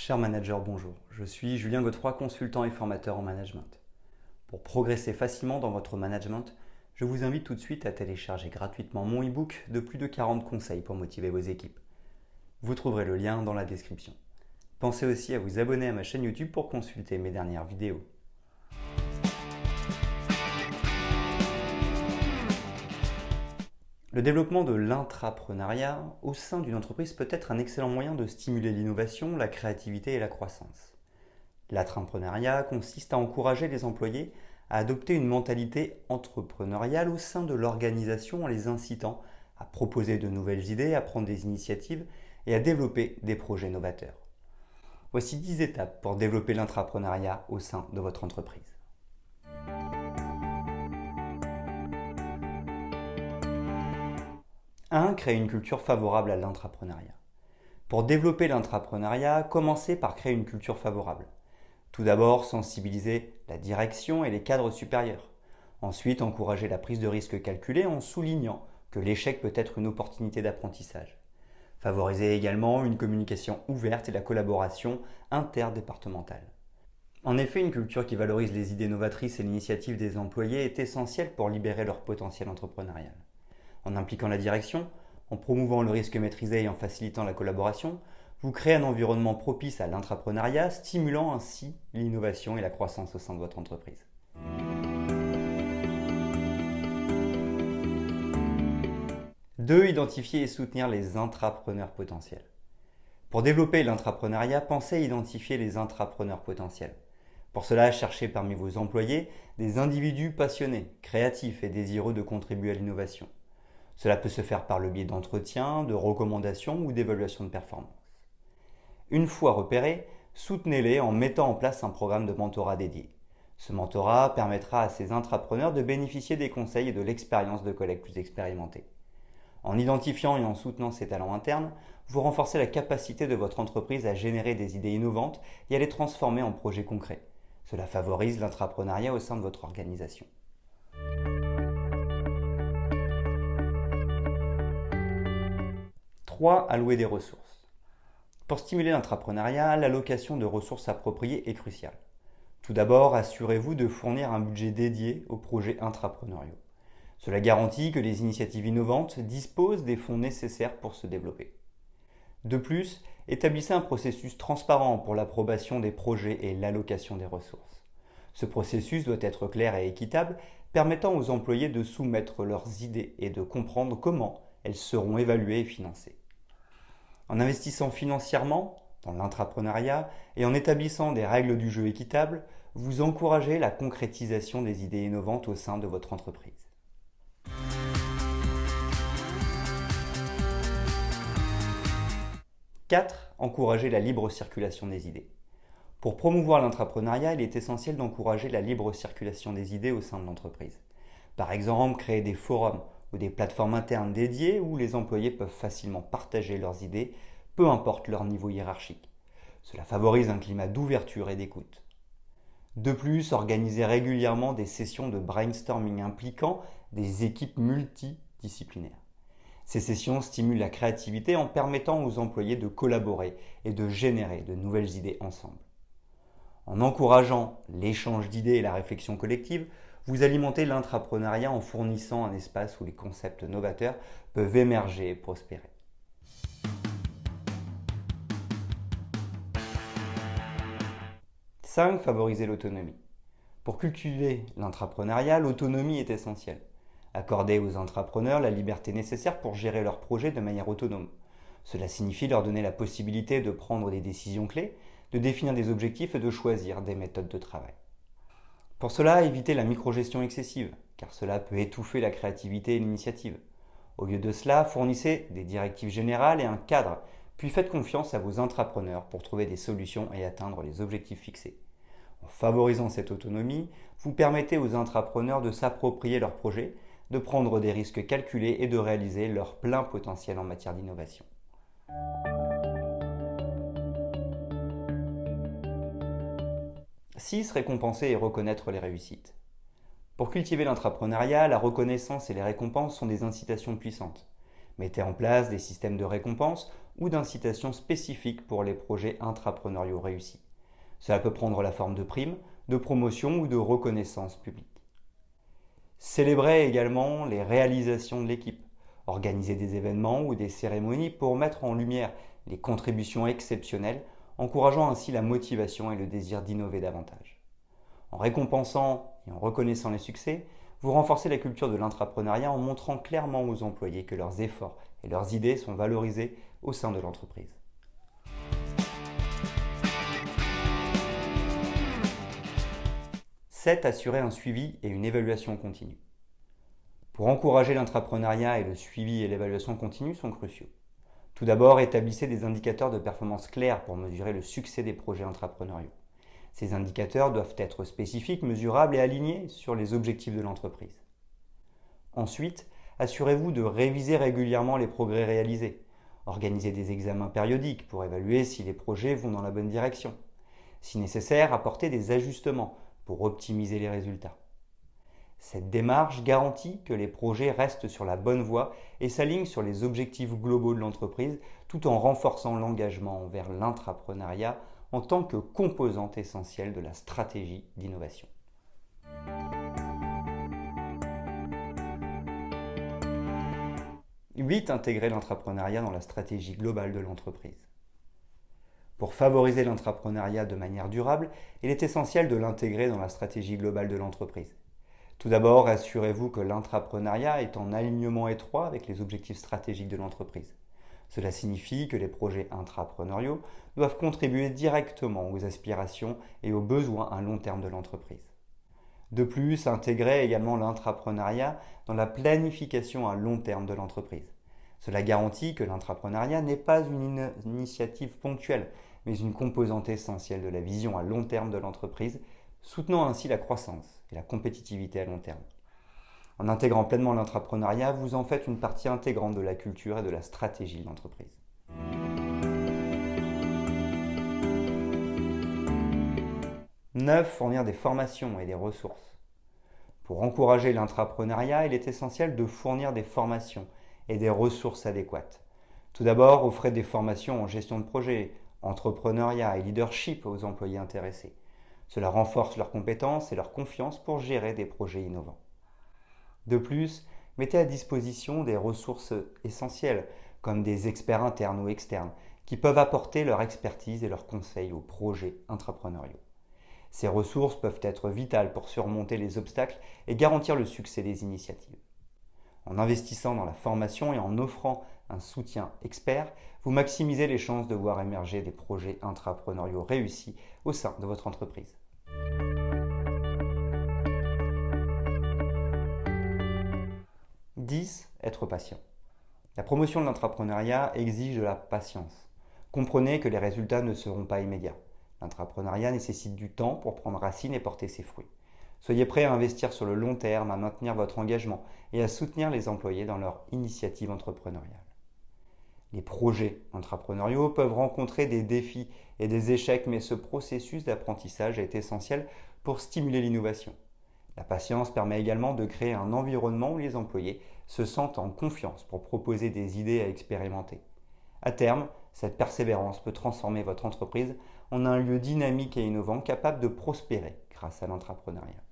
Cher manager, bonjour. Je suis Julien Godefroy, consultant et formateur en management. Pour progresser facilement dans votre management, je vous invite tout de suite à télécharger gratuitement mon e-book de plus de 40 conseils pour motiver vos équipes. Vous trouverez le lien dans la description. Pensez aussi à vous abonner à ma chaîne YouTube pour consulter mes dernières vidéos. Le développement de l'intrapreneuriat au sein d'une entreprise peut être un excellent moyen de stimuler l'innovation, la créativité et la croissance. L'intrapreneuriat consiste à encourager les employés à adopter une mentalité entrepreneuriale au sein de l'organisation en les incitant à proposer de nouvelles idées, à prendre des initiatives et à développer des projets novateurs. Voici 10 étapes pour développer l'intrapreneuriat au sein de votre entreprise. 1. Créer une culture favorable à l'intrapreneuriat. Pour développer l'intrapreneuriat, commencez par créer une culture favorable. Tout d'abord, sensibiliser la direction et les cadres supérieurs. Ensuite, encourager la prise de risque calculée en soulignant que l'échec peut être une opportunité d'apprentissage. Favorisez également une communication ouverte et la collaboration interdépartementale. En effet, une culture qui valorise les idées novatrices et l'initiative des employés est essentielle pour libérer leur potentiel entrepreneurial. En impliquant la direction, en promouvant le risque maîtrisé et en facilitant la collaboration, vous créez un environnement propice à l'intrapreneuriat, stimulant ainsi l'innovation et la croissance au sein de votre entreprise. 2. Identifier et soutenir les intrapreneurs potentiels. Pour développer l'intrapreneuriat, pensez à identifier les intrapreneurs potentiels. Pour cela, cherchez parmi vos employés des individus passionnés, créatifs et désireux de contribuer à l'innovation. Cela peut se faire par le biais d'entretiens, de recommandations ou d'évaluations de performance. Une fois repérés, soutenez-les en mettant en place un programme de mentorat dédié. Ce mentorat permettra à ces intrapreneurs de bénéficier des conseils et de l'expérience de collègues plus expérimentés. En identifiant et en soutenant ces talents internes, vous renforcez la capacité de votre entreprise à générer des idées innovantes et à les transformer en projets concrets. Cela favorise l'intrapreneuriat au sein de votre organisation. 3. Allouer des ressources. Pour stimuler l'entrepreneuriat, l'allocation de ressources appropriées est cruciale. Tout d'abord, assurez-vous de fournir un budget dédié aux projets intrapreneuriaux. Cela garantit que les initiatives innovantes disposent des fonds nécessaires pour se développer. De plus, établissez un processus transparent pour l'approbation des projets et l'allocation des ressources. Ce processus doit être clair et équitable, permettant aux employés de soumettre leurs idées et de comprendre comment elles seront évaluées et financées. En investissant financièrement dans l'intrapreneuriat et en établissant des règles du jeu équitables, vous encouragez la concrétisation des idées innovantes au sein de votre entreprise. 4. Encourager la libre circulation des idées. Pour promouvoir l'intrapreneuriat, il est essentiel d'encourager la libre circulation des idées au sein de l'entreprise. Par exemple, créer des forums ou des plateformes internes dédiées où les employés peuvent facilement partager leurs idées, peu importe leur niveau hiérarchique. Cela favorise un climat d'ouverture et d'écoute. De plus, organisez régulièrement des sessions de brainstorming impliquant des équipes multidisciplinaires. Ces sessions stimulent la créativité en permettant aux employés de collaborer et de générer de nouvelles idées ensemble. En encourageant l'échange d'idées et la réflexion collective, vous alimentez l'intrapreneuriat en fournissant un espace où les concepts novateurs peuvent émerger et prospérer. 5. Favoriser l'autonomie. Pour cultiver l'intrapreneuriat, l'autonomie est essentielle. Accordez aux intrapreneurs la liberté nécessaire pour gérer leurs projets de manière autonome. Cela signifie leur donner la possibilité de prendre des décisions clés, de définir des objectifs et de choisir des méthodes de travail. Pour cela, évitez la microgestion excessive, car cela peut étouffer la créativité et l'initiative. Au lieu de cela, fournissez des directives générales et un cadre, puis faites confiance à vos intrapreneurs pour trouver des solutions et atteindre les objectifs fixés. En favorisant cette autonomie, vous permettez aux intrapreneurs de s'approprier leurs projets, de prendre des risques calculés et de réaliser leur plein potentiel en matière d'innovation. 6. Récompenser et reconnaître les réussites. Pour cultiver l'intrapreneuriat, la reconnaissance et les récompenses sont des incitations puissantes. Mettez en place des systèmes de récompense ou d'incitations spécifiques pour les projets intrapreneuriaux réussis. Cela peut prendre la forme de primes, de promotions ou de reconnaissance publique. Célébrez également les réalisations de l'équipe. Organisez des événements ou des cérémonies pour mettre en lumière les contributions exceptionnelles, encourageant ainsi la motivation et le désir d'innover davantage. En récompensant et en reconnaissant les succès, vous renforcez la culture de l'intrapreneuriat en montrant clairement aux employés que leurs efforts et leurs idées sont valorisés au sein de l'entreprise. 7. Assurer un suivi et une évaluation continue. Pour encourager l'intrapreneuriat, et le suivi et l'évaluation continue sont cruciaux. Tout d'abord, établissez des indicateurs de performance clairs pour mesurer le succès des projets intrapreneuriaux. Ces indicateurs doivent être spécifiques, mesurables et alignés sur les objectifs de l'entreprise. Ensuite, assurez-vous de réviser régulièrement les progrès réalisés. Organisez des examens périodiques pour évaluer si les projets vont dans la bonne direction. Si nécessaire, apportez des ajustements pour optimiser les résultats. Cette démarche garantit que les projets restent sur la bonne voie et s'alignent sur les objectifs globaux de l'entreprise tout en renforçant l'engagement vers l'intrapreneuriat en tant que composante essentielle de la stratégie d'innovation. 8. Intégrer l'intrapreneuriat dans la stratégie globale de l'entreprise. Pour favoriser l'intrapreneuriat de manière durable, il est essentiel de l'intégrer dans la stratégie globale de l'entreprise. Tout d'abord, assurez-vous que l'intrapreneuriat est en alignement étroit avec les objectifs stratégiques de l'entreprise. Cela signifie que les projets intrapreneuriaux doivent contribuer directement aux aspirations et aux besoins à long terme de l'entreprise. De plus, intégrez également l'intrapreneuriat dans la planification à long terme de l'entreprise. Cela garantit que l'intrapreneuriat n'est pas une initiative ponctuelle, mais une composante essentielle de la vision à long terme de l'entreprise, soutenant ainsi la croissance et la compétitivité à long terme. En intégrant pleinement l'intrapreneuriat, vous en faites une partie intégrante de la culture et de la stratégie de l'entreprise. 9. Fournir des formations et des ressources. Pour encourager l'intrapreneuriat, il est essentiel de fournir des formations et des ressources adéquates. Tout d'abord, offrez des formations en gestion de projet, entrepreneuriat et leadership aux employés intéressés. Cela renforce leurs compétences et leur confiance pour gérer des projets innovants. De plus, mettez à disposition des ressources essentielles, comme des experts internes ou externes, qui peuvent apporter leur expertise et leurs conseils aux projets intrapreneuriaux. Ces ressources peuvent être vitales pour surmonter les obstacles et garantir le succès des initiatives. En investissant dans la formation et en offrant un soutien expert, vous maximisez les chances de voir émerger des projets intrapreneuriaux réussis au sein de votre entreprise. 10. Être patient. La promotion de l'entrepreneuriat exige de la patience. Comprenez que les résultats ne seront pas immédiats. L'entrepreneuriat nécessite du temps pour prendre racine et porter ses fruits. Soyez prêts à investir sur le long terme, à maintenir votre engagement et à soutenir les employés dans leur initiative entrepreneuriale. Les projets entrepreneuriaux peuvent rencontrer des défis et des échecs, mais ce processus d'apprentissage est essentiel pour stimuler l'innovation. La patience permet également de créer un environnement où les employés se sentent en confiance pour proposer des idées à expérimenter. À terme, cette persévérance peut transformer votre entreprise en un lieu dynamique et innovant capable de prospérer grâce à l'entrepreneuriat.